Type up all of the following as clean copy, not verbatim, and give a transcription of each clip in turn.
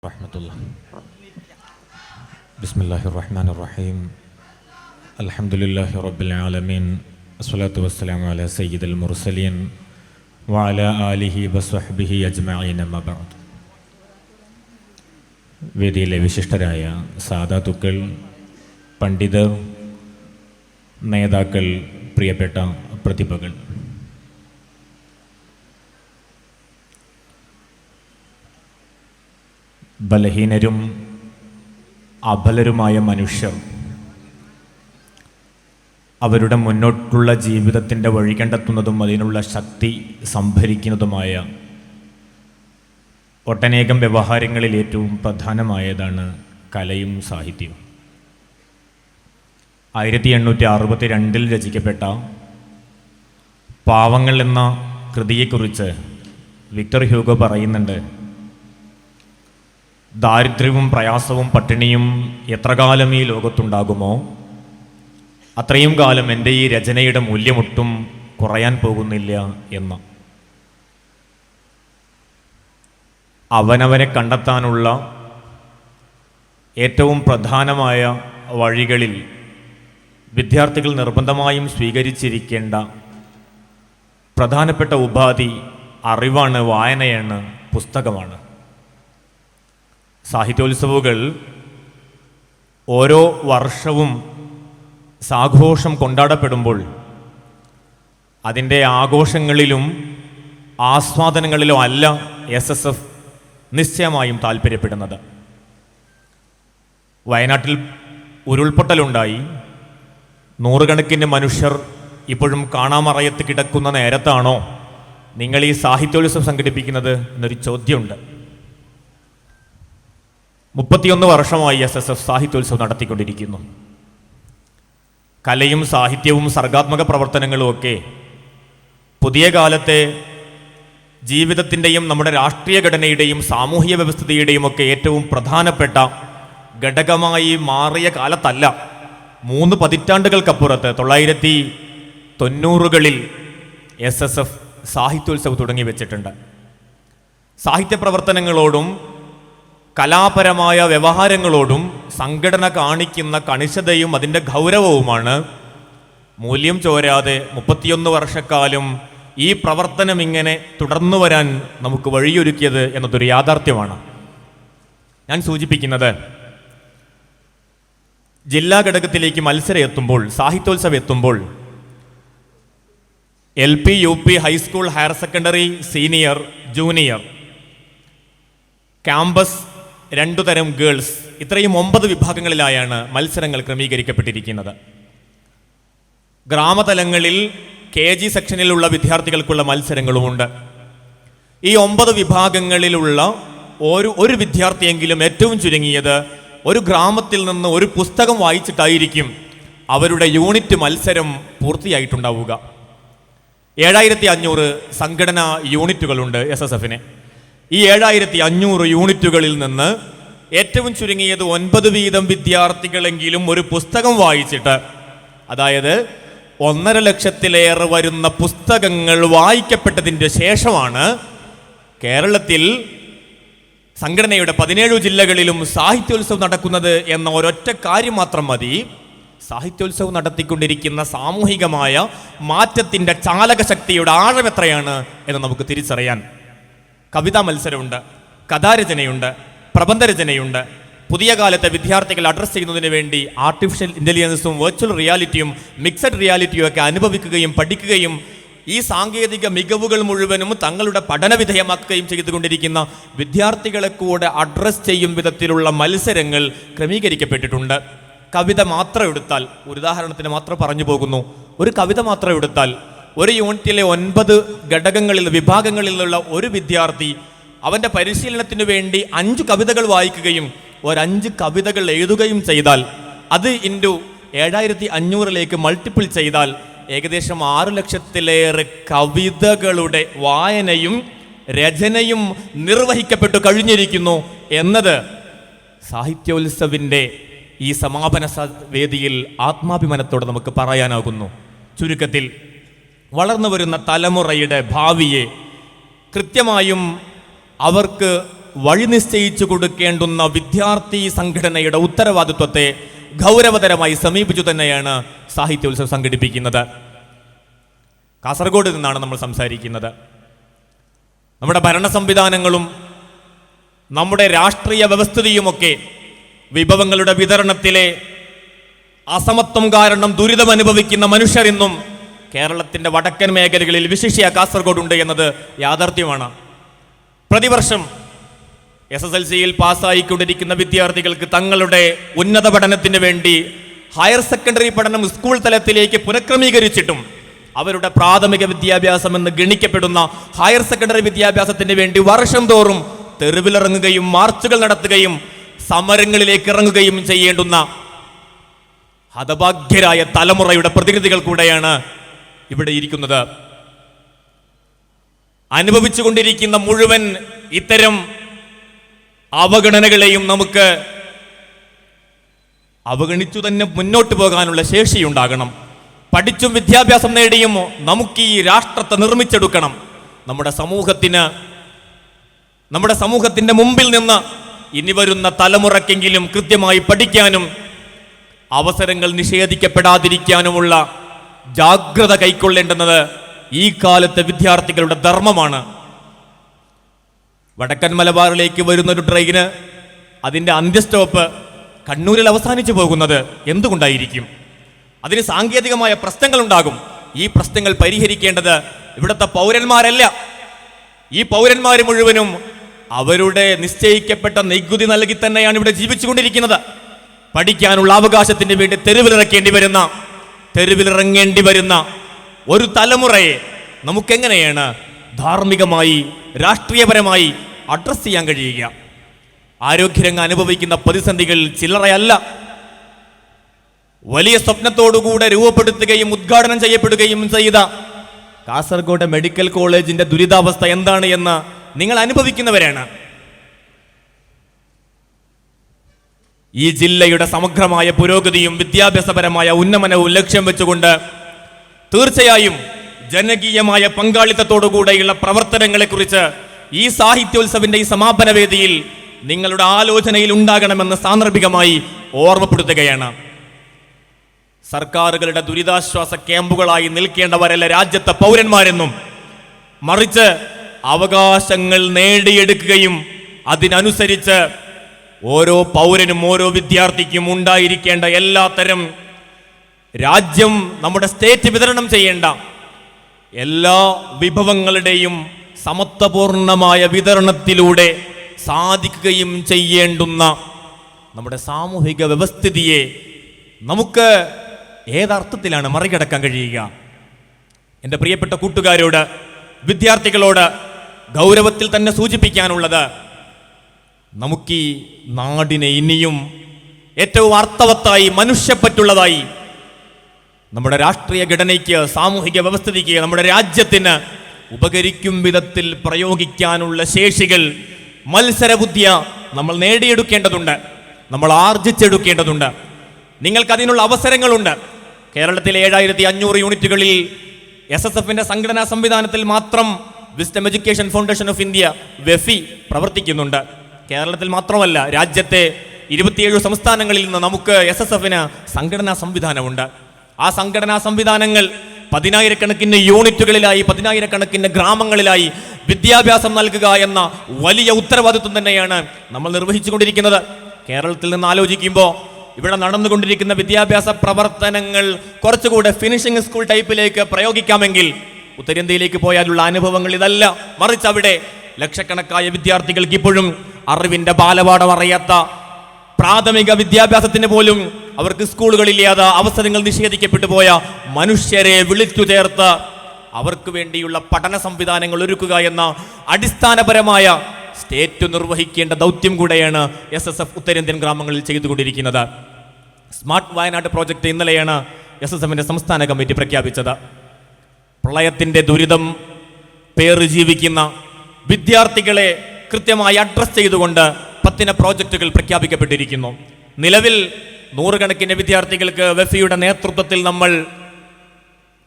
റഹ്മത്തുള്ളാഹി. ബിസ്മില്ലാഹിർ റഹ്മാനിർ റഹീം. അൽഹംദുലില്ലാഹി റബ്ബിൽ ആലമീൻ. അസ്സലാത്തു വസ്സലാമു അലാ സയ്യിദിൽ മുർസലീൻ വഅലാ ആലിഹി വസ്വഹ്ബിഹി അജ്മഈൻ. അമ്മാ ബഅദ്. വേദിയിലെ വിശിഷ്ടരായ സാദാത്തുക്കൾ, പണ്ഡിതർ, നേതാക്കൾ, പ്രിയപ്പെട്ട പ്രതിഭകൾ, ബലഹീനരും അബലരുമായ മനുഷ്യർ അവരുടെ മുന്നോട്ടുള്ള ജീവിതത്തിൻ്റെ വഴി കണ്ടെത്തുന്നതും അതിനുള്ള ശക്തി സംഭരിക്കുന്നതുമായ ഒട്ടനേകം വ്യവഹാരങ്ങളിൽ ഏറ്റവും പ്രധാനമായതാണ് കലയും സാഹിത്യവും. 1862 രചിക്കപ്പെട്ട പാവങ്ങൾ എന്ന കൃതിയെക്കുറിച്ച് വിക്ടർ ഹ്യൂഗോ പറയുന്നുണ്ട്: ദാരിദ്ര്യവും പ്രയാസവും പട്ടിണിയും എത്ര കാലം ഈ ലോകത്തുണ്ടാകുമോ അത്രയും കാലം എൻ്റെ ഈ രചനയുടെ മൂല്യമൊട്ടും കുറയാൻ പോകുന്നില്ല എന്ന്. അവനവനെ കണ്ടെത്താനുള്ള ഏറ്റവും പ്രധാനമായ വഴികളിൽ വിദ്യാർത്ഥികൾ നിർബന്ധമായും സ്വീകരിച്ചിരിക്കേണ്ട പ്രധാനപ്പെട്ട ഉപാധി അറിവാണ്, വായനയാണ്, പുസ്തകമാണ്. സാഹിത്യോത്സവങ്ങൾ ഓരോ വർഷവും സാഘോഷം കൊണ്ടാടപ്പെടുമ്പോൾ അതിൻ്റെ ആഘോഷങ്ങളിലും ആസ്വാദനങ്ങളിലും അല്ല SSF നിശ്ചയമായും താല്പര്യപ്പെടുന്നത്. വയനാട്ടിൽ ഉരുൾപൊട്ടലുണ്ടായി, നൂറുകണക്കിന് മനുഷ്യർ ഇപ്പോഴും കാണാമറയത്ത് കിടക്കുന്ന നേരത്താണോ നിങ്ങൾ ഈ സാഹിത്യോത്സവം സംഘടിപ്പിക്കുന്നത് എന്നൊരു ചോദ്യമുണ്ട്. 31 വർഷമായി SSF സാഹിത്യോത്സവം നടത്തിക്കൊണ്ടിരിക്കുന്നു. കലയും സാഹിത്യവും സർഗാത്മക പ്രവർത്തനങ്ങളും ഒക്കെ പുതിയ കാലത്തെ ജീവിതത്തിൻ്റെയും നമ്മുടെ രാഷ്ട്രീയ ഘടനയുടെയും സാമൂഹിക വ്യവസ്ഥയുടെയും ഒക്കെ ഏറ്റവും പ്രധാനപ്പെട്ട ഘടകമായി മാറിയ കാലത്തല്ല, 3 പതിറ്റാണ്ടുകൾക്കപ്പുറത്ത് 1990കളിൽ SSF സാഹിത്യോത്സവം തുടങ്ങി വെച്ചിട്ടുണ്ട്. സാഹിത്യ പ്രവർത്തനങ്ങളോടും കലാപരമായ വ്യവഹാരങ്ങളോടും സംഘടന കാണിക്കുന്ന കണിശതയും അതിൻ്റെ ഗൗരവവുമാണ് മൂല്യം ചോരാതെ 31 വർഷക്കാലം ഈ പ്രവർത്തനം ഇങ്ങനെ തുടർന്നു വരാൻ നമുക്ക് വഴിയൊരുക്കിയത് എന്നതൊരു യാഥാർത്ഥ്യമാണ്. ഞാൻ സൂചിപ്പിക്കുന്നത്, ജില്ലാ ഘടകത്തിലേക്ക് മത്സരം എത്തുമ്പോൾ, സാഹിത്യോത്സവം എത്തുമ്പോൾ LP, UP, high school, higher secondary, senior, junior, campus, 2 തരം ഗേൾസ്, ഇത്രയും 9 വിഭാഗങ്ങളിലായാണ് മത്സരങ്ങൾ ക്രമീകരിക്കപ്പെട്ടിരിക്കുന്നത്. ഗ്രാമതലങ്ങളിൽ KG സെക്ഷനിലുള്ള വിദ്യാർത്ഥികൾക്കുള്ള മത്സരങ്ങളുമുണ്ട്. ഈ 9 വിഭാഗങ്ങളിലുള്ള ഒരു വിദ്യാർത്ഥിയെങ്കിലും ഏറ്റവും ചുരുങ്ങിയത് ഒരു ഗ്രാമത്തിൽ നിന്ന് ഒരു പുസ്തകം വായിച്ചിട്ടായിരിക്കും അവരുടെ യൂണിറ്റ് മത്സരം പൂർത്തിയായിട്ടുണ്ടാവുക. 7500 സംഘടനാ യൂണിറ്റുകളുണ്ട് SSFന്. ഈ 7500 യൂണിറ്റുകളിൽ നിന്ന് ഏറ്റവും ചുരുങ്ങിയത് 9 വീതം വിദ്യാർത്ഥികളെങ്കിലും ഒരു പുസ്തകം വായിച്ചിട്ട്, അതായത് 1.5 ലക്ഷത്തിലേറെ വരുന്ന പുസ്തകങ്ങൾ വായിക്കപ്പെട്ടതിൻ്റെ ശേഷമാണ് കേരളത്തിൽ സംഘടനയുടെ 17 ജില്ലകളിലും സാഹിത്യോത്സവം നടക്കുന്നത് എന്ന ഒരൊറ്റ കാര്യം മാത്രം മതി സാഹിത്യോത്സവം നടത്തിക്കൊണ്ടിരിക്കുന്ന സാമൂഹികമായ മാറ്റത്തിൻ്റെ ചാലകശക്തിയുടെ ആഴം എത്രയാണ് എന്ന് നമുക്ക് തിരിച്ചറിയാൻ. കവിതാ മത്സരമുണ്ട്, കഥാരചനയുണ്ട്, പ്രബന്ധരചനയുണ്ട്. പുതിയ കാലത്തെ വിദ്യാർത്ഥികൾ അഡ്രസ്സ് ചെയ്യുന്നതിന് വേണ്ടി ആർട്ടിഫിഷ്യൽ ഇൻ്റലിജൻസും വെർച്വൽ റിയാലിറ്റിയും മിക്സഡ് റിയാലിറ്റിയും ഒക്കെ അനുഭവിക്കുകയും പഠിക്കുകയും ഈ സാങ്കേതിക മികവുകൾ മുഴുവനും തങ്ങളുടെ പഠനവിധേയമാക്കുകയും ചെയ്തുകൊണ്ടിരിക്കുന്ന വിദ്യാർത്ഥികളെ കൂടെ അഡ്രസ്സ് ചെയ്യും വിധത്തിലുള്ള മത്സരങ്ങൾ ക്രമീകരിക്കപ്പെട്ടിട്ടുണ്ട്. കവിത മാത്രം എടുത്താൽ, ഒരു ഉദാഹരണത്തിന് മാത്രം പറഞ്ഞു പോകുന്നു, ഒരു കവിത മാത്രം എടുത്താൽ ഒരു യൂണിറ്റിലെ 9 ഘടകങ്ങളിൽ, വിഭാഗങ്ങളിൽ നിന്നുള്ള ഒരു വിദ്യാർത്ഥി അവൻ്റെ പരിശീലനത്തിനു വേണ്ടി 5 കവിതകൾ വായിക്കുകയും 5 കവിതകൾ എഴുതുകയും ചെയ്താൽ, അത് ഇൻറ്റു 7500 മൾട്ടിപ്പിൾ ചെയ്താൽ ഏകദേശം 6 ലക്ഷത്തിലേറെ കവിതകളുടെ വായനയും രചനയും നിർവഹിക്കപ്പെട്ടു കഴിഞ്ഞിരിക്കുന്നു എന്നത് സാഹിത്യോത്സവിൻ്റെ ഈ സമാപന വേദിയിൽ ആത്മാഭിമാനത്തോടെ നമുക്ക് പറയാനാകുന്നു. ചുരുക്കത്തിൽ, വളർന്നു വരുന്ന തലമുറയുടെ ഭാവിയെ കൃത്യമായും അവർക്ക് വഴി നിശ്ചയിച്ചു കൊടുക്കേണ്ടുന്ന വിദ്യാർത്ഥി സംഘടനയുടെ ഉത്തരവാദിത്വത്തെ ഗൗരവതരമായി സമീപിച്ചു തന്നെയാണ് സാഹിത്യോത്സവം സംഘടിപ്പിക്കുന്നത്. കാസർഗോഡ് നിന്നാണ് നമ്മൾ സംസാരിക്കുന്നത്. നമ്മുടെ ഭരണ സംവിധാനങ്ങളും നമ്മുടെ രാഷ്ട്രീയ വ്യവസ്ഥിതിയുമൊക്കെ വിഭവങ്ങളുടെ വിതരണത്തിലെ അസമത്വം കാരണം ദുരിതമനുഭവിക്കുന്ന മനുഷ്യരിന്നും കേരളത്തിൻ്റെ വടക്കൻ മേഖലകളിൽ വിശിഷ്യ കാസർഗോഡുണ്ട് എന്നത് യാഥാർത്ഥ്യമാണ്. പ്രതിവർഷം SSLC-യിൽ പാസ്സായിക്കൊണ്ടിരിക്കുന്ന വിദ്യാർത്ഥികൾക്ക് തങ്ങളുടെ ഉന്നത പഠനത്തിന് വേണ്ടി ഹയർ സെക്കൻഡറി പഠനം സ്കൂൾ തലത്തിലേക്ക് പുനഃക്രമീകരിച്ചിട്ടും അവരുടെ പ്രാഥമിക വിദ്യാഭ്യാസം എന്ന് ഗണിക്കപ്പെടുന്ന ഹയർ സെക്കൻഡറി വിദ്യാഭ്യാസത്തിന് വേണ്ടി വർഷം തോറും തെരുവിലിറങ്ങുകയും മാർച്ചുകൾ നടത്തുകയും സമരങ്ങളിലേക്ക് ഇറങ്ങുകയും ചെയ്യേണ്ടുന്ന ഹതഭാഗ്യരായ തലമുറയുടെ പ്രതിനിധികൾ കൂടെയാണ് ഇവിടെ ഇരിക്കുന്നത്. അനുഭവിച്ചുകൊണ്ടിരിക്കുന്ന മുഴുവൻ ഇത്തരം അവഗണനകളെയും നമുക്ക് അവഗണിച്ചു തന്നെ മുന്നോട്ട് പോകാനുള്ള ശേഷിയുണ്ടാകണം. പഠിച്ചും വിദ്യാഭ്യാസം നേടിയും നമുക്ക് ഈ രാഷ്ട്രത്തെ നിർമ്മിച്ചെടുക്കണം. നമ്മുടെ സമൂഹത്തിന്റെ മുമ്പിൽ നിന്ന് ഇനി വരുന്ന തലമുറക്കെങ്കിലും കൃത്യമായി പഠിക്കാനും അവസരങ്ങൾ നിഷേധിക്കപ്പെടാതിരിക്കാനുമുള്ള ജാഗ്രത കൈക്കൊള്ളേണ്ടുന്നത് ഈ കാലത്തെ വിദ്യാർത്ഥികളുടെ ധർമ്മമാണ്. വടക്കൻ മലബാറിലേക്ക് വരുന്നൊരു ട്രെയിന് അതിൻ്റെ അന്ത്യസ്റ്റോപ്പ് കണ്ണൂരിൽ അവസാനിച്ചു പോകുന്നത് എന്തുകൊണ്ടായിരിക്കും? അതിന് സാങ്കേതികമായ പ്രശ്നങ്ങളുണ്ടാകും. ഈ പ്രശ്നങ്ങൾ പരിഹരിക്കേണ്ടത് ഇവിടുത്തെ പൗരന്മാരല്ല. ഈ പൗരന്മാർ മുഴുവനും അവരുടെ നിശ്ചയിക്കപ്പെട്ട നികുതി നൽകി തന്നെയാണ് ഇവിടെ ജീവിച്ചുകൊണ്ടിരിക്കുന്നത്. പഠിക്കാനുള്ള അവകാശത്തിന് വേണ്ടി തെരുവിലിറങ്ങേണ്ടി വരുന്ന ഒരു തലമുറയെ നമുക്കെങ്ങനെയാണ് ധാർമ്മികമായി രാഷ്ട്രീയപരമായി അഡ്രസ് ചെയ്യാൻ കഴിയുക? ആരോഗ്യരംഗം അനുഭവിക്കുന്ന പ്രതിസന്ധികൾ ചില്ലറയല്ല. വലിയ സ്വപ്നത്തോടുകൂടെ രൂപപ്പെടുത്തുകയും ഉദ്ഘാടനം ചെയ്യപ്പെടുകയും ചെയ്ത കാസർഗോഡ് മെഡിക്കൽ കോളേജിന്റെ ദുരിതാവസ്ഥ എന്താണ് എന്ന് നിങ്ങൾ അനുഭവിക്കുന്നവരാണ്. ഈ ജില്ലയുടെ സമഗ്രമായ പുരോഗതിയും വിദ്യാഭ്യാസപരമായ ഉന്നമനവും ലക്ഷ്യം വെച്ചുകൊണ്ട് തീർച്ചയായും ജനകീയമായ പങ്കാളിത്തത്തോടുകൂടെയുള്ള പ്രവർത്തനങ്ങളെക്കുറിച്ച് ഈ സാഹിത്യോത്സവിന്റെ ഈ സമാപന വേദിയിൽ നിങ്ങളുടെ ആലോചനയിൽ ഉണ്ടാകണമെന്ന് സാന്ദർഭികമായി ഓർമ്മപ്പെടുത്തുകയാണ്. സർക്കാരുകളുടെ ദുരിതാശ്വാസ ക്യാമ്പുകളായി നിൽക്കേണ്ടവരല്ല രാജ്യത്തെ പൗരന്മാരെന്നും, മറിച്ച് അവകാശങ്ങൾ നേടിയെടുക്കുകയും അതിനനുസരിച്ച് ഓരോ പൗരനും ഓരോ വിദ്യാർത്ഥിക്കും ഉണ്ടായിരിക്കേണ്ട എല്ലാത്തരം രാജ്യം നമ്മുടെ സ്റ്റേറ്റ് വിതരണം ചെയ്യേണ്ട എല്ലാ വിഭവങ്ങളുടെയും സമത്വപൂർണമായ വിതരണത്തിലൂടെ സാധിക്കുകയും ചെയ്യേണ്ടുന്ന നമ്മുടെ സാമൂഹിക വ്യവസ്ഥിതിയെ നമുക്ക് ഏതർത്ഥത്തിലാണ് മറികടക്കാൻ കഴിയുക? എൻ്റെ പ്രിയപ്പെട്ട കൂട്ടുകാരോട്, വിദ്യാർത്ഥികളോട് ഗൗരവത്തിൽ തന്നെ സൂചിപ്പിക്കാനുള്ളത്, നമുക്ക് ഈ നാടിനെ ഇനിയും ഏറ്റവും അർത്ഥവത്തായി മനുഷ്യപ്പറ്റുള്ളതായി നമ്മുടെ രാഷ്ട്രീയ ഘടനയ്ക്ക്, സാമൂഹിക വ്യവസ്ഥിതിക്ക്, നമ്മുടെ രാജ്യത്തിന് ഉപകരിക്കും വിധത്തിൽ പ്രയോഗിക്കാനുള്ള ശേഷികൾ മത്സരബുദ്ധിയ നമ്മൾ നേടിയെടുക്കേണ്ടതുണ്ട്, നമ്മൾ ആർജിച്ചെടുക്കേണ്ടതുണ്ട്. നിങ്ങൾക്കതിനുള്ള അവസരങ്ങളുണ്ട്. കേരളത്തിലെ 7500 യൂണിറ്റുകളിൽ SSFന്റെ സംഘടനാ സംവിധാനത്തിൽ മാത്രം wisdom education foundation of India വെഫി പ്രവർത്തിക്കുന്നുണ്ട്. കേരളത്തിൽ മാത്രമല്ല, രാജ്യത്തെ 27 സംസ്ഥാനങ്ങളിൽ നിന്ന് നമുക്ക് SSFന് സംഘടനാ സംവിധാനമുണ്ട്. ആ സംഘടനാ സംവിധാനങ്ങൾ 10,000-കണക്കിന് യൂണിറ്റുകളിലായി, 10,000-കണക്കിന് ഗ്രാമങ്ങളിലായി വിദ്യാഭ്യാസം നൽകുക എന്ന വലിയ ഉത്തരവാദിത്വം തന്നെയാണ് നമ്മൾ നിർവഹിച്ചുകൊണ്ടിരിക്കുന്നത്. കേരളത്തിൽ നിന്ന് ആലോചിക്കുമ്പോൾ ഇവിടെ നടന്നുകൊണ്ടിരിക്കുന്ന വിദ്യാഭ്യാസ പ്രവർത്തനങ്ങൾ കുറച്ചുകൂടെ ഫിനിഷിംഗ് സ്കൂൾ ടൈപ്പിലേക്ക് പ്രയോഗിക്കാമെങ്കിൽ ഉത്തരേന്ത്യയിലേക്ക് പോയാലുള്ള അനുഭവങ്ങൾ ഇതല്ല. മറിച്ച് അവിടെ ലക്ഷക്കണക്കായ വിദ്യാർത്ഥികൾക്ക് ഇപ്പോഴും അറിവിന്റെ ബാലപാഠം അറിയാത്ത, പ്രാഥമിക വിദ്യാഭ്യാസത്തിന് പോലും അവർക്ക് സ്കൂളുകളില്ലാതെ അവസരങ്ങൾ നിഷേധിക്കപ്പെട്ടു പോയ മനുഷ്യരെ വിളിച്ചു ചേർത്ത് അവർക്ക് വേണ്ടിയുള്ള പഠന സംവിധാനങ്ങൾ ഒരുക്കുക എന്ന അടിസ്ഥാനപരമായ സ്റ്റേറ്റ് നിർവഹിക്കേണ്ട ദൗത്യം കൂടെയാണ് SSF ഉത്തരേന്ത്യൻ ഗ്രാമങ്ങളിൽ ചെയ്തുകൊണ്ടിരിക്കുന്നത്. സ്മാർട്ട് വയനാട് പ്രോജക്റ്റ് ഇന്നലെയാണ് SSFന്റെ സംസ്ഥാന കമ്മിറ്റി പ്രഖ്യാപിച്ചത്. പ്രളയത്തിന്റെ ദുരിതം പേറി ജീവിക്കുന്ന വിദ്യാർത്ഥികളെ കൃത്യമായി അഡ്രസ് ചെയ്തുകൊണ്ട് 10 പ്രോജക്റ്റുകൾ പ്രഖ്യാപിക്കപ്പെട്ടിരിക്കുന്നു. നിലവിൽ 100 വിദ്യാർത്ഥികൾക്ക് വെഫിയുടെ നേതൃത്വത്തിൽ നമ്മൾ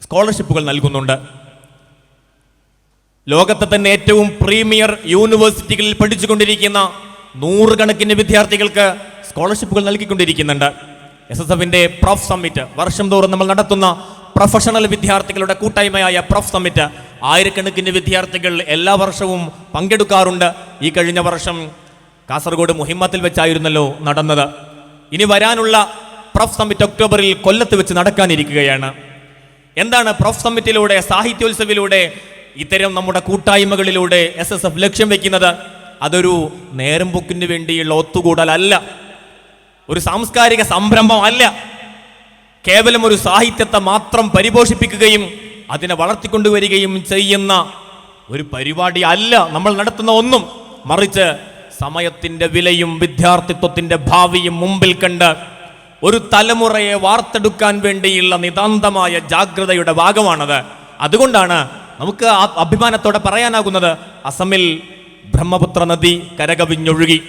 സ്കോളർഷിപ്പുകൾ നൽകുന്നുണ്ട്. ലോകത്തെ തന്നെ ഏറ്റവും പ്രീമിയർ യൂണിവേഴ്സിറ്റികളിൽ പഠിച്ചുകൊണ്ടിരിക്കുന്ന നൂറുകണക്കിന് വിദ്യാർത്ഥികൾക്ക് സ്കോളർഷിപ്പുകൾ നൽകിക്കൊണ്ടിരിക്കുന്നുണ്ട്. SSFന്റെ പ്രൊഫ് സമ്മിറ്റ്, വർഷം തോറും നമ്മൾ നടത്തുന്ന പ്രൊഫഷണൽ വിദ്യാർത്ഥികളുടെ കൂട്ടായ്മയായ പ്രൊഫ് സമ്മിറ്റ് ആയിരക്കണക്കിന് വിദ്യാർത്ഥികൾ എല്ലാ വർഷവും പങ്കെടുക്കാറുണ്ട്. ഈ കഴിഞ്ഞ വർഷം കാസർഗോഡ് മുഹിമ്മത്തിൽ വെച്ചായിരുന്നല്ലോ നടന്നത്. ഇനി വരാനുള്ള പ്രൊഫ് സമ്മിറ്റ് ഒക്ടോബറിൽ കൊല്ലത്ത് വെച്ച് നടക്കാനിരിക്കുകയാണ്. എന്താണ് പ്രൊഫ് സമ്മിറ്റിലൂടെ, സാഹിത്യോത്സവിലൂടെ, ഇത്തരം നമ്മുടെ കൂട്ടായ്മകളിലൂടെ SSF ലക്ഷ്യം വെക്കുന്നത്? അതൊരു നേരം പോക്കിന് വേണ്ടിയുള്ള ഒത്തുകൂടലല്ല, ഒരു സാംസ്കാരിക സംരംഭമല്ല, കേവലം ഒരു സാഹിത്യത്തെ മാത്രം പരിപോഷിപ്പിക്കുകയും അതിനെ വളർത്തിക്കൊണ്ടുവരികയും ചെയ്യുന്ന ഒരു പരിപാടി അല്ല നമ്മൾ നടത്തുന്ന ഒന്നും. മറിച്ച് സമയത്തിന്റെ വിലയും വിദ്യാർത്ഥിത്വത്തിന്റെ ഭാവിയും മുമ്പിൽ കണ്ട് ഒരു തലമുറയെ വാർത്തെടുക്കാൻ വേണ്ടിയുള്ള നിതാന്തമായ ജാഗ്രതയുടെ ഭാഗമാണത്. അതുകൊണ്ടാണ് നമുക്ക് അഭിമാനത്തോടെ പറയാനാകുന്നത്, അസമിൽ ബ്രഹ്മപുത്ര നദി കരകവിഞ്ഞൊഴുകി.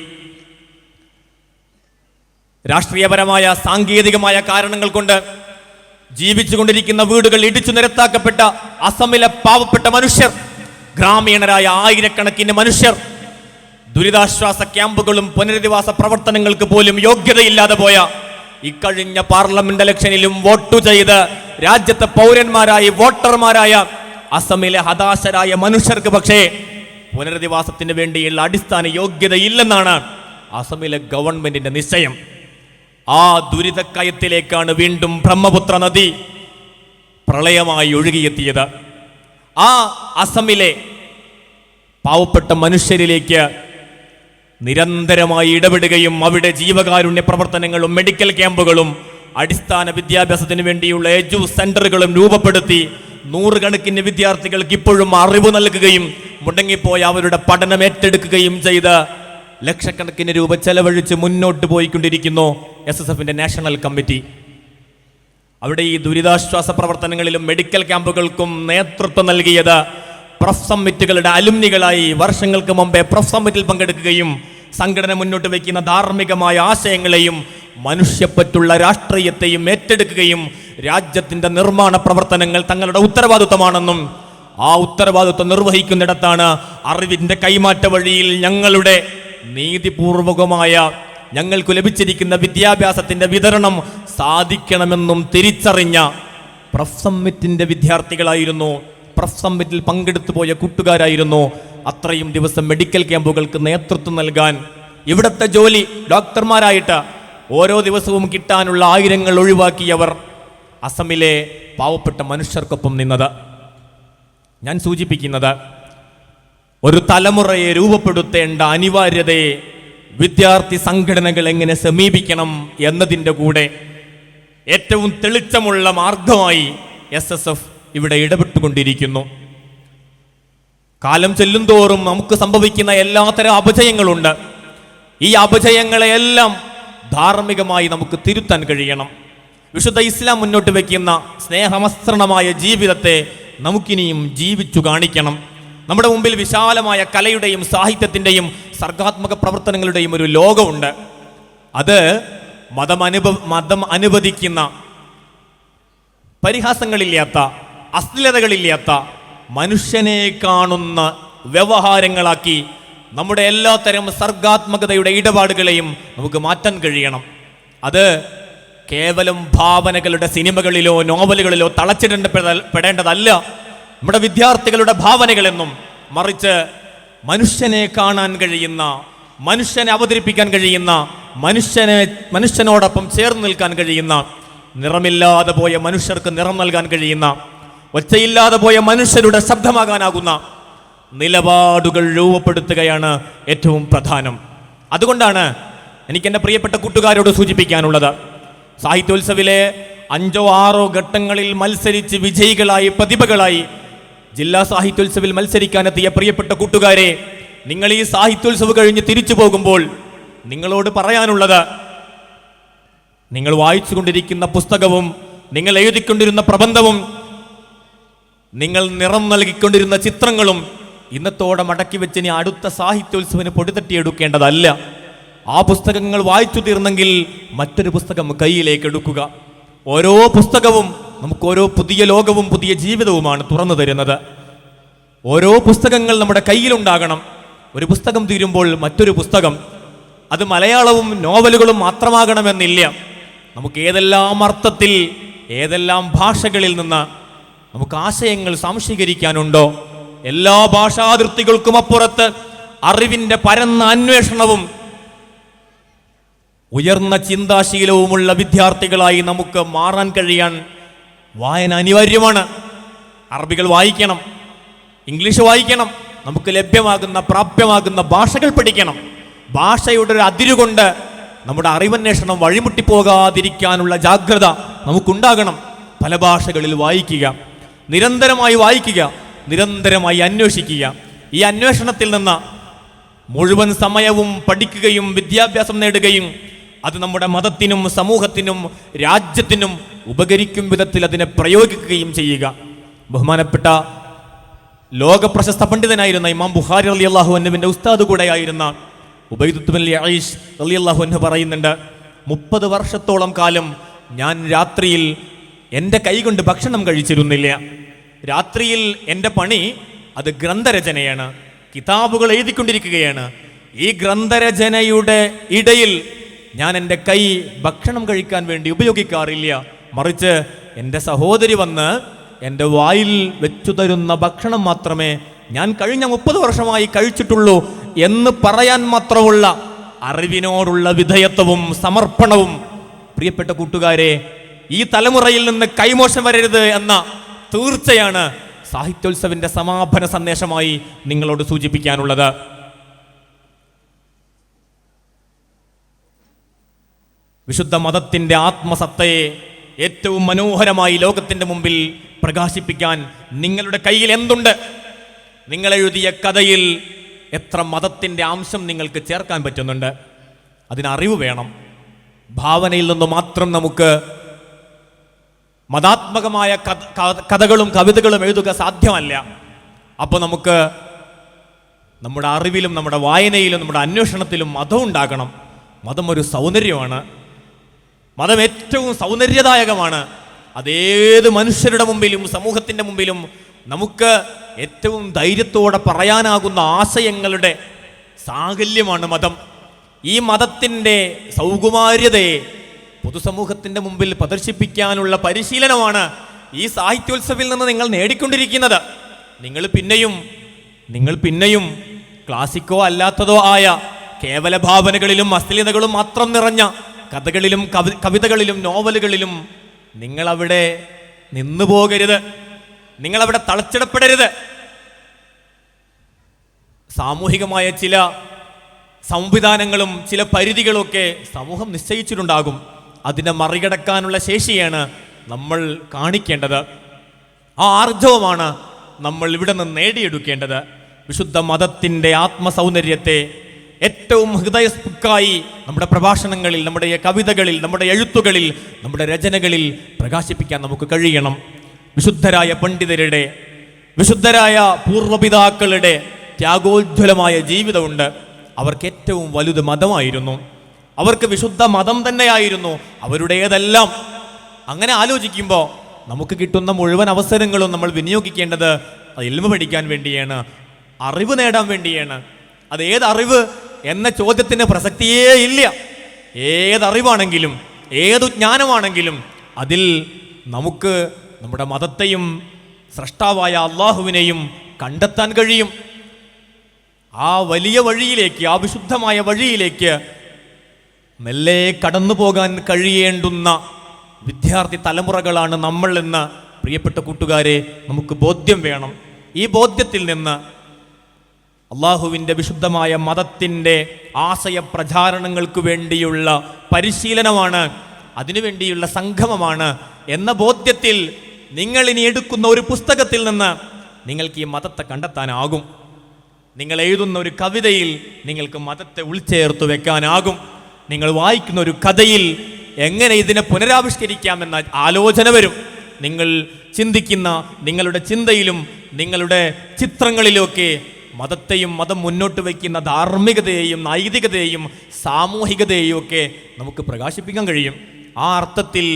രാഷ്ട്രീയപരമായ സാങ്കേതികമായ കാരണങ്ങൾ കൊണ്ട് ജീവിച്ചുകൊണ്ടിരിക്കുന്ന വീടുകൾ ഇടിച്ചു നിരത്താക്കപ്പെട്ട അസമിലെ പാവപ്പെട്ട മനുഷ്യർ, ഗ്രാമീണരായ ആയിരക്കണക്കിന് മനുഷ്യർ, ദുരിതാശ്വാസ ക്യാമ്പുകളും പുനരധിവാസ പ്രവർത്തനങ്ങൾക്ക് പോലും യോഗ്യതയില്ലാതെ പോയ ഇക്കഴിഞ്ഞ പാർലമെന്റ് ഇലക്ഷനിലും വോട്ടു ചെയ്ത് രാജ്യത്തെ പൗരന്മാരായി വോട്ടർമാരായ അസമിലെ ഹതാശരായ മനുഷ്യർക്ക് പക്ഷേ പുനരധിവാസത്തിന് വേണ്ടിയുള്ള അടിസ്ഥാന യോഗ്യതയില്ലെന്നാണ് അസമിലെ ഗവൺമെന്റിന്റെ നിശ്ചയം. ആ ദുരിതക്കയത്തിലേക്കാണ് വീണ്ടും ബ്രഹ്മപുത്ര നദി പ്രളയമായി ഒഴുകിയെത്തിയത്. ആ അസമിലെ പാവപ്പെട്ട മനുഷ്യരിലേക്ക് നിരന്തരമായി ഇടപെടുകയും അവിടെ ജീവകാരുണ്യ പ്രവർത്തനങ്ങളും മെഡിക്കൽ ക്യാമ്പുകളും അടിസ്ഥാന വിദ്യാഭ്യാസത്തിന് വേണ്ടിയുള്ള എഡ്യു സെന്ററുകളും രൂപപ്പെടുത്തി നൂറുകണക്കിന് വിദ്യാർത്ഥികൾക്ക് ഇപ്പോഴും അറിവ് നൽകുകയും മുടങ്ങിപ്പോയ അവരുടെ പഠനം ഏറ്റെടുക്കുകയും ചെയ്ത് ലക്ഷക്കണക്കിന് രൂപ ചെലവഴിച്ച് മുന്നോട്ട് പോയിക്കൊണ്ടിരിക്കുന്നു SSFന്റെ നാഷണൽ കമ്മിറ്റി. അവിടെ ഈ ദുരിതാശ്വാസ പ്രവർത്തനങ്ങളിലും മെഡിക്കൽ ക്യാമ്പുകൾക്കും നേതൃത്വം നൽകിയത് പ്രൊഫ് സമ്മിറ്റുകളുടെ അലുമിനികളായി വർഷങ്ങൾക്ക് മുമ്പേ പ്രൊഫ് സമ്മിറ്റിൽ പങ്കെടുക്കുകയും സംഘടന മുന്നോട്ട് വയ്ക്കുന്ന ധാർമ്മികമായ ആശയങ്ങളെയും മനുഷ്യപ്പറ്റുള്ള രാഷ്ട്രീയത്തെയും ഏറ്റെടുക്കുകയും രാജ്യത്തിന്റെ നിർമ്മാണ പ്രവർത്തനങ്ങൾ തങ്ങളുടെ ഉത്തരവാദിത്വമാണെന്നും ആ ഉത്തരവാദിത്വം നിർവഹിക്കുന്നിടത്താണ് അറിവിന്റെ കൈമാറ്റ വഴിയിൽ ഞങ്ങളുടെ നീതിപൂർവകമായ ഞങ്ങൾക്ക് ലഭിച്ചിരിക്കുന്ന വിദ്യാഭ്യാസത്തിന്റെ വിതരണം സാധിക്കണമെന്നും തിരിച്ചറിഞ്ഞ പ്രൊഫ് സമ്മിറ്റിന്റെ വിദ്യാർത്ഥികളായിരുന്നു, പ്രൊഫ് സമ്മിറ്റിൽ പങ്കെടുത്തു പോയ കൂട്ടുകാരായിരുന്നു അത്രയും ദിവസം മെഡിക്കൽ ക്യാമ്പുകൾക്ക് നേതൃത്വം നൽകാൻ, ഇവിടുത്തെ ജോലി ഡോക്ടർമാരായിട്ട് ഓരോ ദിവസവും കിട്ടാനുള്ള ആയിരങ്ങൾ ഒഴിവാക്കിയവർ അസമിലെ പാവപ്പെട്ട മനുഷ്യർക്കൊപ്പം നിന്നത്. ഞാൻ സൂചിപ്പിക്കുന്നത്, ഒരു തലമുറയെ രൂപപ്പെടുത്തേണ്ട അനിവാര്യതയെ വിദ്യാർത്ഥി സംഘടനകൾ എങ്ങനെ സമീപിക്കണം എന്നതിൻ്റെ കൂടെ ഏറ്റവും തെളിച്ചമുള്ള മാർഗമായി SSF ഇവിടെ ഇടപെട്ടുകൊണ്ടിരിക്കുന്നു. കാലം ചെല്ലുന്തോറും നമുക്ക് സംഭവിക്കുന്ന എല്ലാത്തരം അപജയങ്ങളുണ്ട്. ഈ അപജയങ്ങളെയെല്ലാം ധാർമ്മികമായി നമുക്ക് തിരുത്താൻ കഴിയണം. വിശുദ്ധ ഇസ്ലാം മുന്നോട്ട് വയ്ക്കുന്ന സ്നേഹമസ്ത്രണമായ ജീവിതത്തെ നമുക്കിനിയും ജീവിച്ചു കാണിക്കണം. നമ്മുടെ മുമ്പിൽ വിശാലമായ കലയുടെയും സാഹിത്യത്തിൻ്റെയും സർഗാത്മക പ്രവർത്തനങ്ങളുടെയും ഒരു ലോകമുണ്ട്. അത് മതം അനുവദിക്കുന്ന, പരിഹാസങ്ങളില്ലാത്ത, അശ്ലീലതകളില്ലാത്ത, മനുഷ്യനെ കാണുന്ന വ്യവഹാരങ്ങളാക്കി നമ്മുടെ എല്ലാത്തരം സർഗാത്മകതയുടെ ഇടപാടുകളെയും നമുക്ക് മാറ്റാൻ കഴിയണം. അത് കേവലം ഭാവനകളുടെ സിനിമകളിലോ നോവലുകളിലോ തളച്ചിടപ്പെടേണ്ടതല്ല നമ്മുടെ വിദ്യാർത്ഥികളുടെ ഭാവനകളെന്നും, മറിച്ച് മനുഷ്യനെ കാണാൻ കഴിയുന്ന, മനുഷ്യനെ അവതരിപ്പിക്കാൻ കഴിയുന്ന, മനുഷ്യനോടൊപ്പം ചേർന്ന് നിൽക്കാൻ കഴിയുന്ന, നിറമില്ലാതെ പോയ മനുഷ്യർക്ക് നിറം നൽകാൻ കഴിയുന്ന, ഒച്ചയില്ലാതെ പോയ മനുഷ്യരുടെ ശബ്ദമാകാനാകുന്ന നിലപാടുകൾ രൂപപ്പെടുത്തുകയാണ് ഏറ്റവും പ്രധാനം. അതുകൊണ്ടാണ് എനിക്ക് എൻ്റെ പ്രിയപ്പെട്ട കൂട്ടുകാരോട് സൂചിപ്പിക്കാനുള്ളത്, സാഹിത്യോത്സവിലെ 5 or 6 ഘട്ടങ്ങളിൽ മത്സരിച്ച് വിജയികളായി, പ്രതിഭകളായി ജില്ലാ സാഹിത്യോത്സവിൽ മത്സരിക്കാനെത്തിയ പ്രിയപ്പെട്ട കൂട്ടുകാരെ, നിങ്ങൾ ഈ സാഹിത്യോത്സവ് കഴിഞ്ഞ് തിരിച്ചു പോകുമ്പോൾ നിങ്ങളോട് പറയാനുള്ളത്, നിങ്ങൾ വായിച്ചുകൊണ്ടിരിക്കുന്ന പുസ്തകവും, നിങ്ങൾ എഴുതിക്കൊണ്ടിരുന്ന പ്രബന്ധവും, നിങ്ങൾ നിറം നൽകിക്കൊണ്ടിരുന്ന ചിത്രങ്ങളും ഇന്നത്തോടെ മടക്കി വെച്ച് ഇനി അടുത്ത സാഹിത്യോത്സവന് പൊടിതട്ടിയെടുക്കേണ്ടതല്ല. ആ പുസ്തകങ്ങൾ വായിച്ചു തീർന്നെങ്കിൽ മറ്റൊരു പുസ്തകം കയ്യിലേക്ക് എടുക്കുക. ഓരോ പുസ്തകവും നമുക്ക് ഓരോ പുതിയ ലോകവും പുതിയ ജീവിതവുമാണ് തുറന്നു തരുന്നത്. ഓരോ പുസ്തകങ്ങൾ നമ്മുടെ കയ്യിലുണ്ടാകണം. ഒരു പുസ്തകം തീരുമ്പോൾ മറ്റൊരു പുസ്തകം. അത് മലയാളവും നോവലുകളും മാത്രമാകണമെന്നില്ല. നമുക്ക് ഏതെല്ലാം അർത്ഥത്തിൽ, ഏതെല്ലാം ഭാഷകളിൽ നിന്ന് നമുക്ക് ആശയങ്ങൾ സംശീകരിക്കാനുണ്ടോ, എല്ലാ ഭാഷാതിർത്തികൾക്കും അപ്പുറത്ത് അറിവിൻ്റെ പരന്ന അന്വേഷണവും ഉയർന്ന ചിന്താശീലവുമുള്ള വിദ്യാർത്ഥികളായി നമുക്ക് മാറാൻ കഴിയാൻ വായന അനിവാര്യമാണ്. അറബികൾ വായിക്കണം, ഇംഗ്ലീഷ് വായിക്കണം, നമുക്ക് ലഭ്യമാകുന്ന പ്രാപ്യമാകുന്ന ഭാഷകൾ പഠിക്കണം. ഭാഷയുടെ ഒരു അതിരുകൊണ്ട് നമ്മുടെ അറിവന്വേഷണം വഴിമുട്ടിപ്പോകാതിരിക്കാനുള്ള ജാഗ്രത നമുക്കുണ്ടാകണം. പല ഭാഷകളിൽ വായിക്കുക, നിരന്തരമായി വായിക്കുക, നിരന്തരമായി അന്വേഷിക്കുക. ഈ അന്വേഷണത്തിൽ നിന്ന് മുഴുവൻ സമയവും പഠിക്കുകയും വിദ്യാഭ്യാസം നേടുകയും അത് നമ്മുടെ മതത്തിനും സമൂഹത്തിനും രാജ്യത്തിനും ഉപകരിക്കും വിധത്തിൽ അതിനെ പ്രയോഗിക്കുകയും ചെയ്യുക. ബഹുമാനപ്പെട്ട ലോകപ്രശസ്ത പണ്ഡിതനായിരുന്ന ഇമാം ബുഖാരി റളിയല്ലാഹു അൻഹുവിന്റെ ഉസ്താദ് കൂടെയായിരുന്ന ഉബൈദത്ത് ബിൻ യഈഷ് റളിയല്ലാഹു അൻഹു പറയുന്നുണ്ട്, 30 വർഷത്തോളം കാലം ഞാൻ രാത്രിയിൽ എൻ്റെ കൈകൊണ്ട് ഭക്ഷണം കഴിച്ചിരുന്നില്ല. രാത്രിയിൽ എൻ്റെ പണി അത് ഗ്രന്ഥരചനയാണ്, കിതാബുകൾ എഴുതിക്കൊണ്ടിരിക്കുകയാണ്. ഈ ഗ്രന്ഥരചനയുടെ ഇടയിൽ ഞാൻ എൻ്റെ കൈ ഭക്ഷണം കഴിക്കാൻ വേണ്ടി ഉപയോഗിക്കാറില്ല. മറിച്ച് എൻ്റെ സഹോദരി വന്ന് എൻ്റെ വായിൽ വെച്ചു തരുന്ന ഭക്ഷണം മാത്രമേ ഞാൻ കഴിഞ്ഞ 30 വർഷമായി കഴിച്ചിട്ടുള്ളൂ എന്ന് പറയാൻ മാത്രമുള്ള അറിവിനോടുള്ള വിധേയത്വവും സമർപ്പണവും. പ്രിയപ്പെട്ട കൂട്ടുകാരെ, ഈ തലമുറയിൽ നിന്ന് കൈമോശം വരരുത് എന്ന തീർച്ചയാണ് സാഹിത്യോത്സവിന്റെ സമാപന സന്ദേശമായി നിങ്ങളോട് സൂചിപ്പിക്കാനുള്ളത്. വിശുദ്ധ മതത്തിന്റെ ആത്മസത്തയെ ഏറ്റവും മനോഹരമായി ലോകത്തിന്റെ മുമ്പിൽ പ്രകാശിപ്പിക്കാൻ നിങ്ങളുടെ കയ്യിൽ എന്തുണ്ട്? നിങ്ങൾ എഴുതിയ കഥയിൽ എത്ര മതത്തിന്റെ അംശം നിങ്ങൾക്ക് ചേർക്കാൻ പറ്റുന്നുണ്ട്? അതിനറിവ് വേണം. ഭാവനയിൽ നിന്ന് മാത്രം നമുക്ക് മതാത്മകമായ കഥകളും കവിതകളും എഴുതുക സാധ്യമല്ല. അപ്പോൾ നമുക്ക് നമ്മുടെ അറിവിലും നമ്മുടെ വായനയിലും നമ്മുടെ അന്വേഷണത്തിലും മതം ഉണ്ടാകണം. മതം ഒരു സൗന്ദര്യമാണ്. മതം ഏറ്റവും സൗന്ദര്യദായകമാണ്. അതേത് മനുഷ്യരുടെ മുമ്പിലും സമൂഹത്തിൻ്റെ മുമ്പിലും നമുക്ക് ഏറ്റവും ധൈര്യത്തോടെ പറയാനാകുന്ന ആശയങ്ങളുടെ സാകല്യമാണ് മതം. ഈ മതത്തിൻ്റെ സൗകുമാര്യതയെ പൊതുസമൂഹത്തിൻ്റെ മുമ്പിൽ പ്രദർശിപ്പിക്കാനുള്ള പരിശീലനമാണ് ഈ സാഹിത്യോത്സവിൽ നിന്ന് നിങ്ങൾ നേടിക്കൊണ്ടിരിക്കുന്നത്. നിങ്ങൾ പിന്നെയും ക്ലാസിക്കോ അല്ലാത്തതോ ആയ കേവല ഭാവനകളിലും അശ്ലീലതകളും മാത്രം നിറഞ്ഞ കഥകളിലും കവിതകളിലും നോവലുകളിലും നിങ്ങളവിടെ നിന്നു പോകരുത്. നിങ്ങളവിടെ തളച്ചിടപ്പെടരുത്. സാമൂഹികമായ ചില സംവിധാനങ്ങളും ചില പരിധികളൊക്കെ സമൂഹം നിശ്ചയിച്ചിട്ടുണ്ടാകും. അതിനെ മറികടക്കാനുള്ള ശേഷിയാണ് നമ്മൾ കാണിക്കേണ്ടത്. ആ ആർജവമാണ് നമ്മൾ ഇവിടെ നിന്ന് നേടിയെടുക്കേണ്ടത്. വിശുദ്ധ മതത്തിൻ്റെ ആത്മസൗന്ദര്യത്തെ ഏറ്റവും ഹൃദയസ്പൃക്കായി നമ്മുടെ പ്രഭാഷണങ്ങളിൽ, നമ്മുടെ കവിതകളിൽ, നമ്മുടെ എഴുത്തുകളിൽ, നമ്മുടെ രചനകളിൽ പ്രകാശിപ്പിക്കാൻ നമുക്ക് കഴിയണം. വിശുദ്ധരായ പണ്ഡിതരുടെ, വിശുദ്ധരായ പൂർവ്വപിതാക്കളുടെ ത്യാഗോജ്വലമായ ജീവിതമുണ്ട്. അവർക്ക് ഏറ്റവും വലുത് മതമായിരുന്നു. അവർക്ക് വിശുദ്ധ മതം തന്നെയായിരുന്നു അവരുടേതെല്ലാം. അങ്ങനെ ആലോചിക്കുമ്പോൾ നമുക്ക് കിട്ടുന്ന മുഴുവൻ അവസരങ്ങളും നമ്മൾ വിനിയോഗിക്കേണ്ടത് ഇൽമ പഠിക്കാൻ വേണ്ടിയാണ്, അറിവ് നേടാൻ വേണ്ടിയാണ്. അത് ഏതറിവ് എന്ന ചോദ്യത്തിന് പ്രസക്തിയേ ഇല്ല. ഏതറിവാണെങ്കിലും ഏതു ജ്ഞാനമാണെങ്കിലും അതിൽ നമുക്ക് നമ്മുടെ മതത്തെയും സ്രഷ്ടാവായ അള്ളാഹുവിനെയും കണ്ടെത്താൻ കഴിയും. ആ വലിയ വഴിയിലേക്ക്, ആ വിശുദ്ധമായ വഴിയിലേക്ക് മെല്ലെ കടന്നു പോകാൻ കഴിയേണ്ടുന്ന വിദ്യാർത്ഥി തലമുറകളാണ് നമ്മൾ എന്ന് പ്രിയപ്പെട്ട കൂട്ടുകാരെ നമുക്ക് ബോധ്യം വേണം. ഈ ബോധ്യത്തിൽ നിന്ന് അള്ളാഹുവിൻ്റെ വിശുദ്ധമായ മതത്തിൻ്റെ ആശയ പ്രചാരണങ്ങൾക്ക് വേണ്ടിയുള്ള പരിശീലനമാണ്, അതിനുവേണ്ടിയുള്ള സംഗമമാണ് എന്ന ബോധ്യത്തിൽ നിങ്ങൾ ഇനി എടുക്കുന്ന ഒരു പുസ്തകത്തിൽ നിന്ന് നിങ്ങൾക്ക് ഈ മതത്തെ കണ്ടെത്താനാകും. നിങ്ങൾ എഴുതുന്ന ഒരു കവിതയിൽ നിങ്ങൾക്ക് മതത്തെ ഉൾച്ചേർത്ത് വെക്കാനാകും. നിങ്ങൾ വായിക്കുന്ന ഒരു കഥയിൽ എങ്ങനെ ഇതിനെ പുനരാവിഷ്കരിക്കാമെന്ന ആലോചന വരും. നിങ്ങൾ ചിന്തിക്കുന്ന നിങ്ങളുടെ ചിന്തയിലും നിങ്ങളുടെ ചിത്രങ്ങളിലുമൊക്കെ മതത്തെയും മതം മുന്നോട്ട് വയ്ക്കുന്ന ധാർമ്മികതയെയും നൈതികതയെയും സാമൂഹികതയെയും ഒക്കെ നമുക്ക് പ്രകാശിപ്പിക്കാൻ കഴിയും. ആ അർത്ഥത്തിൽ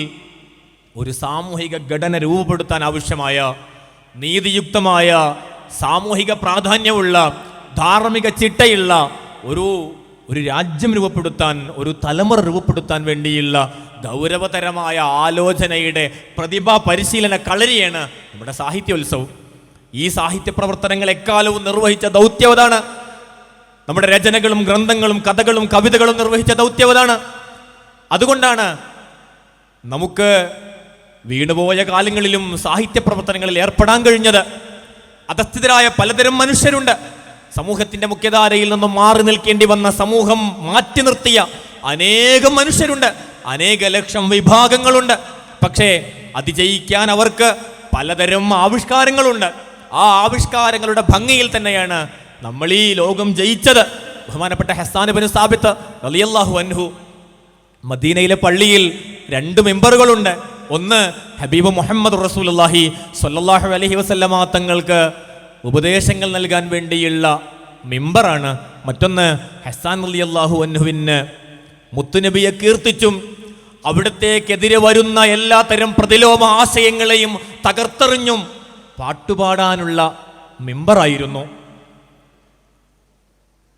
ഒരു സാമൂഹിക ഘടന രൂപപ്പെടുത്താൻ ആവശ്യമായ നീതിയുക്തമായ സാമൂഹിക പ്രാധാന്യമുള്ള ധാർമ്മിക ചിട്ടയുള്ള ഒരു രാജ്യം രൂപപ്പെടുത്താൻ, ഒരു തലമുറ രൂപപ്പെടുത്താൻ വേണ്ടിയുള്ള ഗൗരവതരമായ ആലോചനയുടെ പ്രതിഭാ പരിശീലന കളരിയാണ് നമ്മുടെ സാഹിത്യോത്സവം. ഈ സാഹിത്യ പ്രവർത്തനങ്ങൾ എക്കാലവും നിർവഹിച്ച ദൗത്യവതാണ്. നമ്മുടെ രചനകളും ഗ്രന്ഥങ്ങളും കഥകളും കവിതകളും നിർവഹിച്ച ദൗത്യവതാണ്. അതുകൊണ്ടാണ് നമുക്ക് വീണുപോയ കാലങ്ങളിലും സാഹിത്യ പ്രവർത്തനങ്ങളിൽ ഏർപ്പെടാൻ കഴിഞ്ഞത്. അധസ്ഥിതരായ പലതരം മനുഷ്യരുണ്ട്. സമൂഹത്തിന്റെ മുഖ്യധാരയിൽ നിന്നും മാറി നിൽക്കേണ്ടി വന്ന, സമൂഹം മാറ്റി നിർത്തിയ അനേകം മനുഷ്യരുണ്ട്, അനേക ലക്ഷം വിഭാഗങ്ങളുണ്ട്. പക്ഷേ അതിജയിക്കാൻ അവർക്ക് പലതരം ആവിഷ്കാരങ്ങളുണ്ട്. ആ ആവിഷ്കാരങ്ങളുടെ ഭംഗിയിൽ തന്നെയാണ് നമ്മൾ ഈ ലോകം ജയിച്ചത്. ബഹുമാനപ്പെട്ട ഹസ്സാൻ ഇബ്നു സാബിത്ത് റളിയല്ലാഹു അൻഹു, മദീനയിലെ പള്ളിയിൽ 2 മെമ്പറുകളുണ്ട്. ഒന്ന് ഹബീബ് മുഹമ്മദ് റസൂലുള്ളാഹി സ്വല്ലല്ലാഹു അലൈഹി വസല്ലമ തങ്ങൾക്ക് ഉപദേശങ്ങൾ നൽകാൻ വേണ്ടിയുള്ള മിമ്പറാണ്. മറ്റൊന്ന് ഹസ്സാൻ റളിയല്ലാഹു അൻഹുവിന് മുത്തുനബിയെ കീർത്തിച്ചും അവിടത്തേക്കെതിരെ വരുന്ന എല്ലാത്തരം പ്രതിലോമ ആശയങ്ങളെയും തകർത്തെറിഞ്ഞും പാട്ടുപാടാനുള്ള മിമ്പറായിരുന്നു.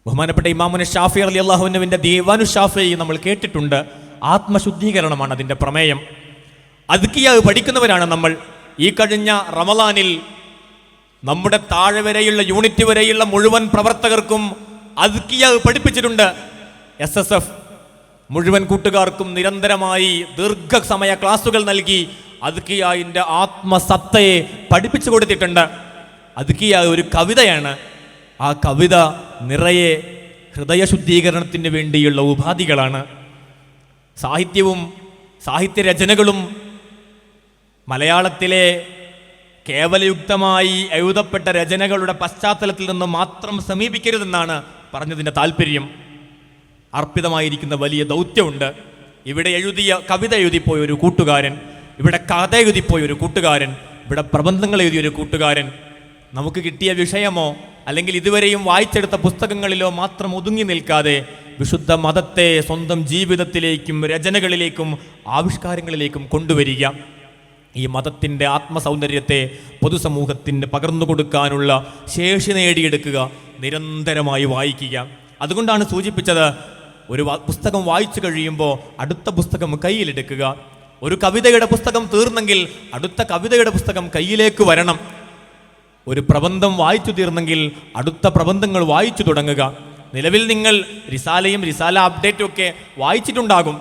ബഹുമാനപ്പെട്ട ഇമാമുന ഷാഫി റളിയല്ലാഹു അൻഹുവിന്റെ ദീവാനു ഷാഫി നമ്മൾ കേട്ടിട്ടുണ്ട്. ആത്മശുദ്ധീകരണമാണ് അതിൻ്റെ പ്രമേയം. അദ്കിയ പഠിക്കുന്നവരാണ് നമ്മൾ. ഈ കഴിഞ്ഞ റമളാനിൽ നമ്മുടെ താഴെ വരെയുള്ള യൂണിറ്റ് വരെയുള്ള മുഴുവൻ പ്രവർത്തകർക്കും അദ്കിയ പഠിപ്പിച്ചിട്ടുണ്ട്. SSF മുഴുവൻ കൂട്ടുകാർക്കും നിരന്തരമായി ദീർഘസമയ ക്ലാസുകൾ നൽകി അദ്കിയയുടെ ആത്മസത്തയെ പഠിപ്പിച്ചു കൊടുത്തിട്ടുണ്ട്. അദ്കിയ ഒരു കവിതയാണ്. ആ കവിത നിറയെ ഹൃദയശുദ്ധീകരണത്തിന് വേണ്ടിയുള്ള ഉപാധികളാണ്. സാഹിത്യവും സാഹിത്യരചനകളും മലയാളത്തിലെ കേവലയുക്തമായി എഴുതപ്പെട്ട രചനകളുടെ പശ്ചാത്തലത്തിൽ നിന്ന് മാത്രം സമീപിക്കരുതെന്നാണ് പറഞ്ഞതിൻ്റെ താല്പര്യം. അർപ്പിതമായിരിക്കുന്ന വലിയ ദൗത്യമുണ്ട്. ഇവിടെ കവിത എഴുതിപ്പോയ ഒരു കൂട്ടുകാരൻ, ഇവിടെ കഥ എഴുതിപ്പോയ ഒരു കൂട്ടുകാരൻ, ഇവിടെ പ്രബന്ധങ്ങൾ എഴുതിയൊരു കൂട്ടുകാരൻ, നമുക്ക് കിട്ടിയ വിഷയമോ അല്ലെങ്കിൽ ഇതുവരെയും വായിച്ചെടുത്ത പുസ്തകങ്ങളിലോ മാത്രം ഒതുങ്ങി നിൽക്കാതെ വിശുദ്ധ മതത്തെ സ്വന്തം ജീവിതത്തിലേക്കും രചനകളിലേക്കും ആവിഷ്കാരങ്ങളിലേക്കും കൊണ്ടുവരിക. ഈ മതത്തിൻ്റെ ആത്മസൗന്ദര്യത്തെ പൊതുസമൂഹത്തിന് പകർന്നു കൊടുക്കാനുള്ള ശേഷി നേടിയെടുക്കുക, നിരന്തരമായി വായിക്കുക. അതുകൊണ്ടാണ് സൂചിപ്പിച്ചത്, ഒരു പുസ്തകം വായിച്ചു കഴിയുമ്പോൾ അടുത്ത പുസ്തകം കയ്യിലെടുക്കുക. ഒരു കവിതയുടെ പുസ്തകം തീർന്നെങ്കിൽ അടുത്ത കവിതയുടെ പുസ്തകം കയ്യിലേക്ക് വരണം. ഒരു പ്രബന്ധം വായിച്ചു തീർന്നെങ്കിൽ അടുത്ത പ്രബന്ധങ്ങൾ വായിച്ചു തുടങ്ങുക. നിലവിൽ നിങ്ങൾ റിസാലയും റിസാല അപ്ഡേറ്റും ഒക്കെ വായിച്ചിട്ടുണ്ടാകും,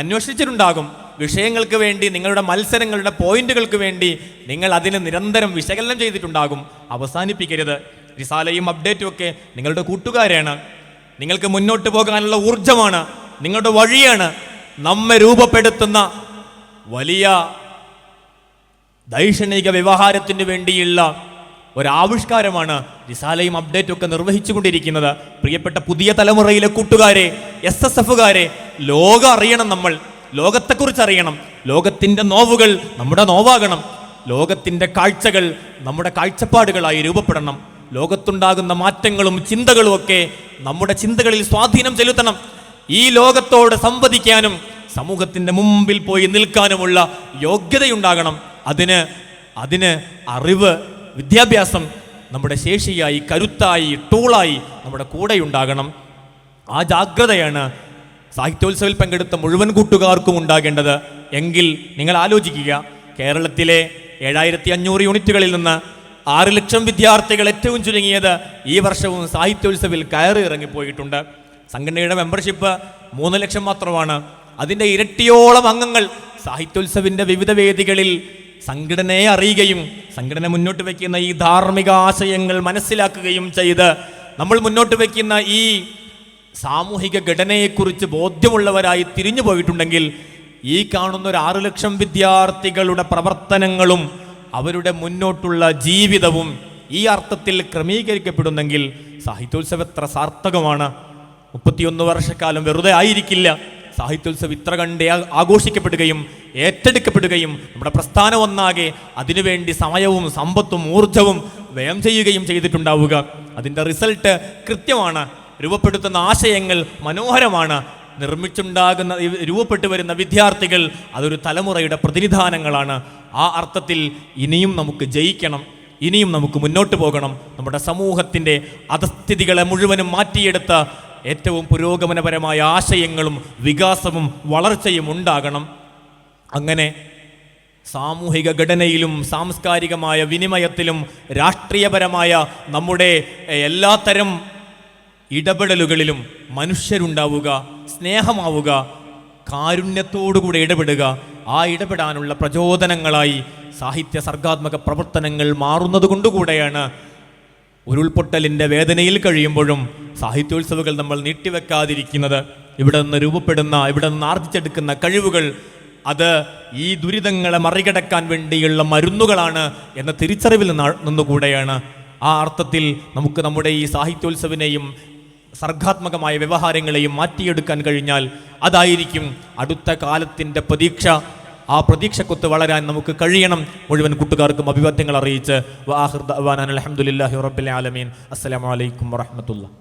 അന്വേഷിച്ചിട്ടുണ്ടാകും. വിഷയങ്ങൾക്ക് വേണ്ടി, നിങ്ങളുടെ മത്സരങ്ങളുടെ പോയിന്റുകൾക്ക് വേണ്ടി നിങ്ങൾ അതിന് നിരന്തരം വിശകലനം ചെയ്തിട്ടുണ്ടാകും. അവസാനിപ്പിക്കരുത്. റിസാലയും അപ്ഡേറ്റും ഒക്കെ നിങ്ങളുടെ കൂട്ടുകാരാണ്, നിങ്ങൾക്ക് മുന്നോട്ട് പോകാനുള്ള ഊർജമാണ്, നിങ്ങളുടെ വഴിയാണ്. നമ്മെ രൂപപ്പെടുത്തുന്ന വലിയ ദൈക്ഷണിക വ്യവഹാരത്തിന് വേണ്ടിയുള്ള ഒരാവിഷ്കാരമാണ് റിസാലയും അപ്ഡേറ്റും ഒക്കെ നിർവഹിച്ചു കൊണ്ടിരിക്കുന്നത്. പ്രിയപ്പെട്ട പുതിയ തലമുറയിലെ കൂട്ടുകാരെ, SSFകാരെ, ലോകം അറിയണം. നമ്മൾ ലോകത്തെക്കുറിച്ച് അറിയണം. ലോകത്തിൻ്റെ നോവുകൾ നമ്മുടെ നോവാകണം. ലോകത്തിൻ്റെ കാഴ്ചകൾ നമ്മുടെ കാഴ്ചപ്പാടുകളായി രൂപപ്പെടണം. ലോകത്തുണ്ടാകുന്ന മാറ്റങ്ങളും ചിന്തകളും ഒക്കെ നമ്മുടെ ചിന്തകളിൽ സ്വാധീനം ചെലുത്തണം. ഈ ലോകത്തോട് സംവദിക്കാനും സമൂഹത്തിൻ്റെ മുമ്പിൽ പോയി നിൽക്കാനുമുള്ള യോഗ്യതയുണ്ടാകണം. അതിന് അറിവ്, വിദ്യാഭ്യാസം നമ്മുടെ ശേഷിയായി, കരുത്തായി, ടൂളായി നമ്മുടെ കൂടെയുണ്ടാകണം. ആ ജാഗ്രതയാണ് സാഹിത്യോത്സവിൽ പങ്കെടുത്ത മുഴുവൻ കൂട്ടുകാർക്കും ഉണ്ടാകേണ്ടത്. എങ്കിൽ നിങ്ങൾ ആലോചിക്കുക, കേരളത്തിലെ 7500 യൂണിറ്റുകളിൽ നിന്ന് 6 ലക്ഷം വിദ്യാർത്ഥികൾ ഏറ്റവും ചുരുങ്ങിയത് ഈ വർഷവും സാഹിത്യോത്സവിൽ കയറി ഇറങ്ങിപ്പോയിട്ടുണ്ട്. സംഘടനയുടെ മെമ്പർഷിപ്പ് 3 ലക്ഷം മാത്രമാണ്. അതിൻ്റെ ഇരട്ടിയോളം അംഗങ്ങൾ സാഹിത്യോത്സവിൻ്റെ വിവിധ വേദികളിൽ സംഘടനയെ അറിയുകയും സംഘടന മുന്നോട്ട് വയ്ക്കുന്ന ഈ ധാർമ്മിക ആശയങ്ങൾ മനസ്സിലാക്കുകയും ചെയ്ത് നമ്മൾ മുന്നോട്ട് വയ്ക്കുന്ന ഈ സാമൂഹിക ഘടനയെക്കുറിച്ച് ബോധ്യമുള്ളവരായി തിരിഞ്ഞു പോയിട്ടുണ്ടെങ്കിൽ ഈ കാണുന്ന ഒരു 6 ലക്ഷം വിദ്യാർത്ഥികളുടെ പ്രവർത്തനങ്ങളും അവരുടെ മുന്നോട്ടുള്ള ജീവിതവും ഈ അർത്ഥത്തിൽ ക്രമീകരിക്കപ്പെടുന്നെങ്കിൽ സാഹിത്യോത്സവം എത്ര സാർത്ഥകമാണ്. 31 വർഷക്കാലം വെറുതെ ആയിരിക്കില്ല. സാഹിത്യോത്സവം ഇത്ര കണ്ട് ആഘോഷിക്കപ്പെടുകയും ഏറ്റെടുക്കപ്പെടുകയും നമ്മുടെ പ്രസ്ഥാനം ഒന്നാകെ അതിനുവേണ്ടി സമയവും സമ്പത്തും ഊർജവും വ്യയം ചെയ്യുകയും ചെയ്തിട്ടുണ്ടാവുക. അതിൻ്റെ റിസൾട്ട് കൃത്യമാണ്. രൂപപ്പെടുത്തുന്ന ആശയങ്ങൾ മനോഹരമാണ്. രൂപപ്പെട്ടു വരുന്ന വിദ്യാർത്ഥികൾ അതൊരു തലമുറയുടെ പ്രതിനിധാനങ്ങളാണ്. ആ അർത്ഥത്തിൽ ഇനിയും നമുക്ക് ജയിക്കണം. ഇനിയും നമുക്ക് മുന്നോട്ട് പോകണം. നമ്മുടെ സമൂഹത്തിൻ്റെ അധസ്ഥിതികളെ മുഴുവനും മാറ്റിയെടുത്ത ഏറ്റവും പുരോഗമനപരമായ ആശയങ്ങളും വികാസവും വളർച്ചയും ഉണ്ടാകണം. അങ്ങനെ സാമൂഹിക ഘടനയിലും സാംസ്കാരികമായ വിനിമയത്തിലും രാഷ്ട്രീയപരമായ നമ്മുടെ എല്ലാത്തരം ഇടപെടലുകളിലും മനുഷ്യരുണ്ടാവുക, സ്നേഹമാവുക, കാരുണ്യത്തോടുകൂടെ ഇടപെടുക. ആ ഇടപെടാനുള്ള പ്രചോദനങ്ങളായി സാഹിത്യ സർഗാത്മക പ്രവർത്തനങ്ങൾ മാറുന്നത് കൊണ്ടുകൂടെയാണ് ഉരുൾപൊട്ടലിൻ്റെ വേദനയിൽ കഴിയുമ്പോഴും സാഹിത്യോത്സവങ്ങൾ നമ്മൾ നീട്ടിവെക്കാതിരിക്കുന്നത്. ഇവിടെ നിന്ന് രൂപപ്പെടുന്ന, ഇവിടെ നിന്ന് ആർജിച്ചെടുക്കുന്ന കഴിവുകൾ അത് ഈ ദുരിതങ്ങളെ മറികടക്കാൻ വേണ്ടിയുള്ള മരുന്നുകളാണ് എന്ന തിരിച്ചറിവിൽ നിന്നുകൂടെയാണ്. ആ അർത്ഥത്തിൽ നമുക്ക് നമ്മുടെ ഈ സാഹിത്യോത്സവിനെയും സർഗാത്മകമായ വ്യവഹാരങ്ങളെയും മാറ്റിയെടുക്കാൻ കഴിഞ്ഞാൽ അതായിരിക്കും അടുത്ത കാലത്തിൻ്റെ പ്രതീക്ഷ. ആ പ്രതീക്ഷക്കൊത്ത് വളരാൻ നമുക്ക് കഴിയണം. മുഴുവൻ കൂട്ടുകാർക്കും അഭിവാദ്യങ്ങൾ അറിയിച്ച് അൽഹംദുലില്ലാഹി റബ്ബിൽ ആലമീൻ. അസ്സലാമു അലൈക്കും വറഹ്മത്തുള്ളാഹി.